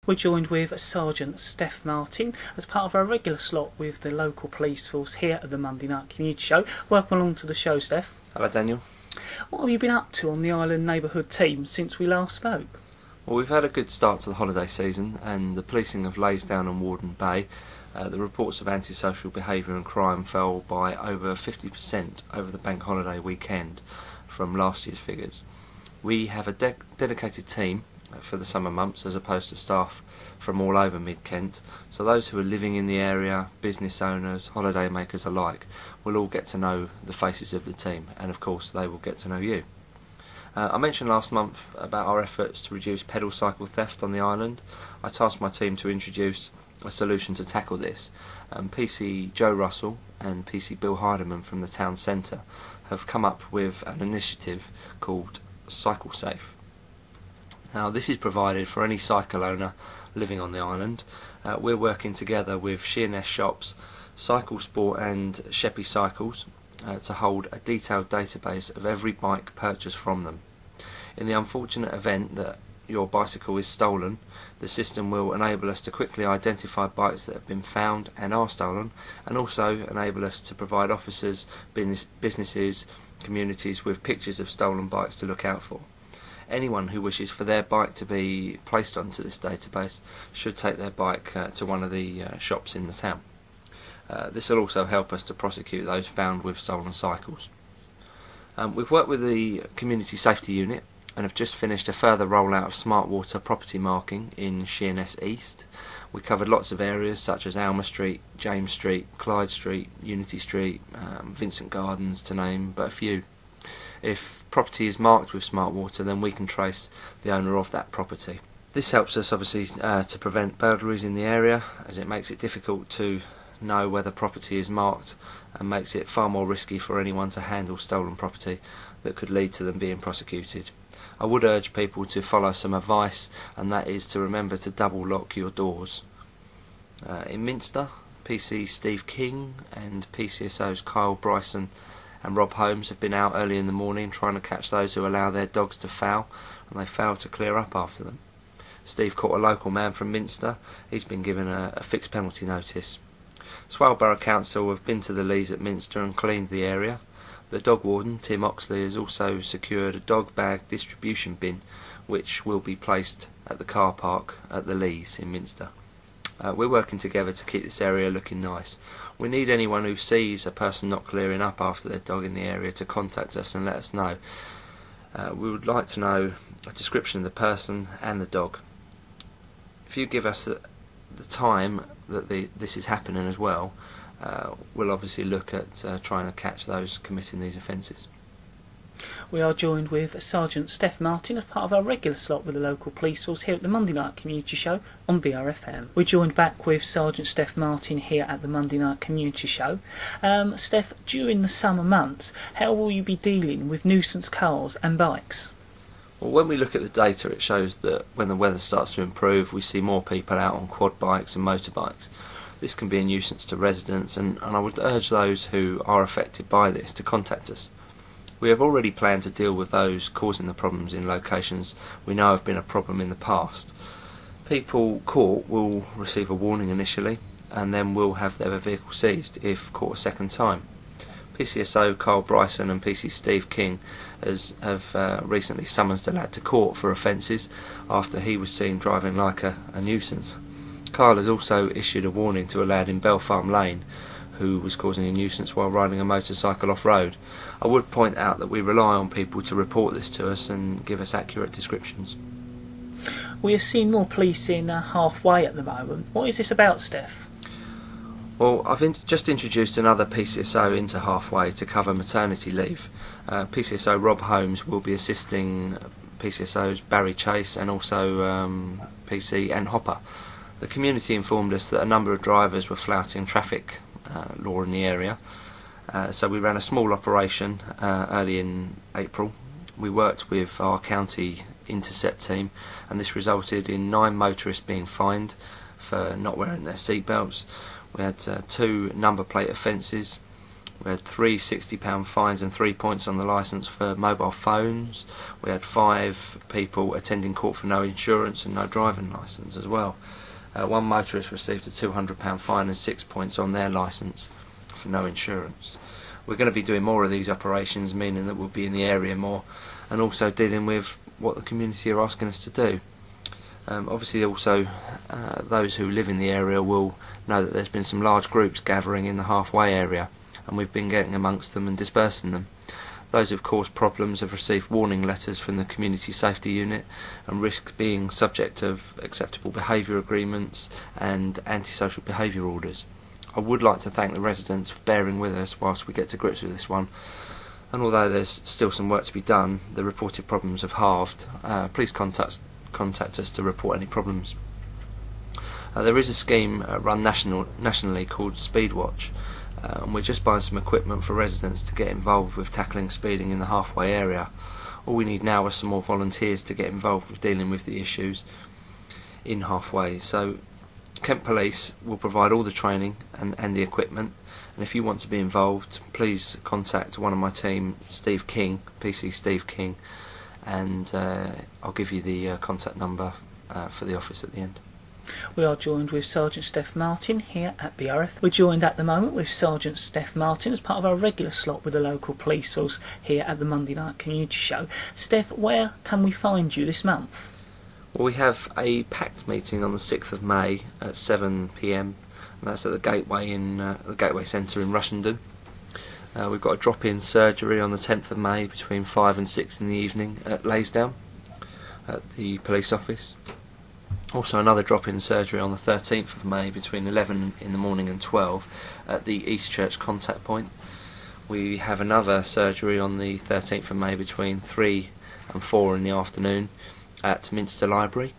We're joined with Sergeant Steph Martin as part of our regular slot with the local police force here at the Monday Night Community Show. Welcome along to the show, Steph. Hello, Daniel. What have you been up to on the Island Neighbourhood team since we last spoke? Well, we've had a good start to the holiday season, and the policing of Laysdown and Warden Bay. The reports of antisocial behaviour and crime fell by over 50% over the bank holiday weekend from last year's figures. We have a dedicated team for the summer months as opposed to staff from all over Mid-Kent, so those who are living in the area, business owners, holiday makers alike, will all get to know the faces of the team, and of course they will get to know you. I mentioned last month about our efforts to reduce pedal cycle theft on the island. I tasked my team to introduce a solution to tackle this. PC Joe Russell and PC Bill Hardiman from the town centre have come up with an initiative called Cycle Safe. Now, this is provided for any cycle owner living on the island. We're working together with Sheerness Shops, Cycle Sport and Sheppey Cycles to hold a detailed database of every bike purchased from them. In the unfortunate event that your bicycle is stolen, the system will enable us to quickly identify bikes that have been found and are stolen, and also enable us to provide officers, businesses, communities with pictures of stolen bikes to look out for. Anyone who wishes for their bike to be placed onto this database should take their bike to one of the shops in the town. This will also help us to prosecute those found with stolen cycles. We've worked with the Community Safety Unit and have just finished a further rollout of smart water property marking in Sheerness East. We covered lots of areas such as Alma Street, James Street, Clyde Street, Unity Street, Vincent Gardens to name but a few. If property is marked with smart water, then we can trace the owner of that property. This helps us obviously to prevent burglaries in the area, as it makes it difficult to know whether property is marked and makes it far more risky for anyone to handle stolen property that could lead to them being prosecuted. I would urge people to follow some advice, and that is to remember to double lock your doors. In Minster, PC Steve King and PCSO's Kyle Bryson and Rob Holmes have been out early in the morning trying to catch those who allow their dogs to foul, and they fail to clear up after them. Steve caught a local man from Minster. He's been given a fixed penalty notice. Swale Borough Council have been to the Leas at Minster and cleaned the area. The dog warden, Tim Oxley, has also secured a dog bag distribution bin which will be placed at the car park at the Leas in Minster. We're working together to keep this area looking nice. We need anyone who sees a person not clearing up after their dog in the area to contact us and let us know. We would like to know a description of the person and the dog. If you give us the time that this is happening as well, we'll obviously look at trying to catch those committing these offences. We are joined with Sergeant Steph Martin as part of our regular slot with the local police force here at the Monday Night Community Show on BRFM. We're joined back with Sergeant Steph Martin here at the Monday Night Community Show. Steph, during the summer months, how will you be dealing with nuisance cars and bikes? Well, when we look at the data, it shows that when the weather starts to improve, we see more people out on quad bikes and motorbikes. This can be a nuisance to residents, and I would urge those who are affected by this to contact us. We have already planned to deal with those causing the problems in locations we know have been a problem in the past. People caught will receive a warning initially, and then will have their vehicle seized if caught a second time. PCSO Carl Bryson and PC Steve King have recently summoned a lad to court for offences after he was seen driving like a nuisance. Carl has also issued a warning to a lad in Bell Farm Lane who was causing a nuisance while riding a motorcycle off-road. I would point out that we rely on people to report this to us and give us accurate descriptions. We are seeing more policing halfway at the moment. What is this about, Steph? Well, I've just introduced another PCSO into halfway to cover maternity leave. PCSO Rob Holmes will be assisting PCSOs Barry Chase and also PC and Hopper. The community informed us that a number of drivers were flouting traffic law in the area, so we ran a small operation early in April. We worked with our county intercept team, and this resulted in 9 motorists being fined for not wearing their seat belts. We had 2 number plate offences, We had 3 £60 fines and 3 points on the licence for mobile phones. We had 5 people attending court for no insurance and no driving licence as well. One motorist received a £200 fine and 6 points on their licence for no insurance. We're going to be doing more of these operations, meaning that we'll be in the area more, and also dealing with what the community are asking us to do. Obviously also those who live in the area will know that there's been some large groups gathering in the halfway area, and we've been getting amongst them and dispersing them. Those who've caused problems have received warning letters from the Community Safety Unit and risk being subject of acceptable behaviour agreements and antisocial behaviour orders. I would like to thank the residents for bearing with us whilst we get to grips with this one, and although there's still some work to be done, the reported problems have halved. Please contact us to report any problems. There is a scheme run nationally called Speedwatch, and we're just buying some equipment for residents to get involved with tackling speeding in the halfway area. All we need now are some more volunteers to get involved with dealing with the issues in halfway. So Kent Police will provide all the training and the equipment, and if you want to be involved, please contact one of my team, Steve King, PC Steve King, and I'll give you the contact number for the office at the end. We are joined with Sergeant Steph Martin here at BRF. We're joined at the moment with Sergeant Steph Martin as part of our regular slot with the local police force here at the Monday Night Community Show. Steph, where can we find you this month? Well, we have a packed meeting on the 6th of May at 7 p.m, and that's at the Gateway in the Gateway Centre in Rushendon. We've got a drop-in surgery on the 10th of May between 5 and 6 in the evening at Laysdown at the police office. Also another drop-in surgery on the 13th of May between 11 in the morning and 12 at the East Church contact point. We have another surgery on the 13th of May between 3 and 4 in the afternoon at Minster Library.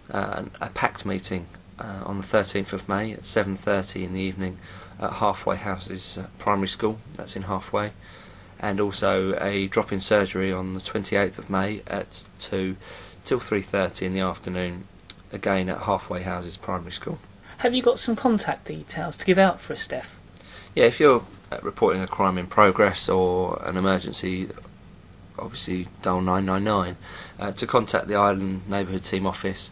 A packed meeting on the 13th of May at 7:30 in the evening at Halfway Houses Primary School, that's in Halfway, and also a drop-in surgery on the 28th of May at 2 till 3:30 in the afternoon, again at Halfway Houses Primary School. Have you got some contact details to give out for us, Steph? Yeah, if you're reporting a crime in progress or an emergency, obviously dial 999. To contact the Island Neighbourhood Team office,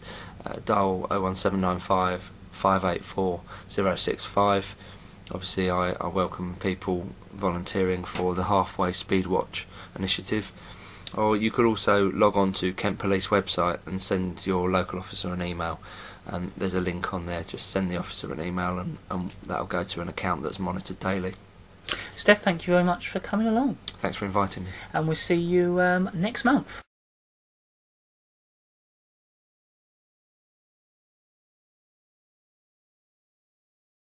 dial 01795 584 065. Obviously I welcome people volunteering for the Halfway Speedwatch initiative. Or you could also log on to Kent Police website and send your local officer an email, and there's a link on there. Just send the officer an email and that'll go to an account that's monitored daily. Steph, thank you very much for coming along. Thanks for inviting me. And we'll see you next month.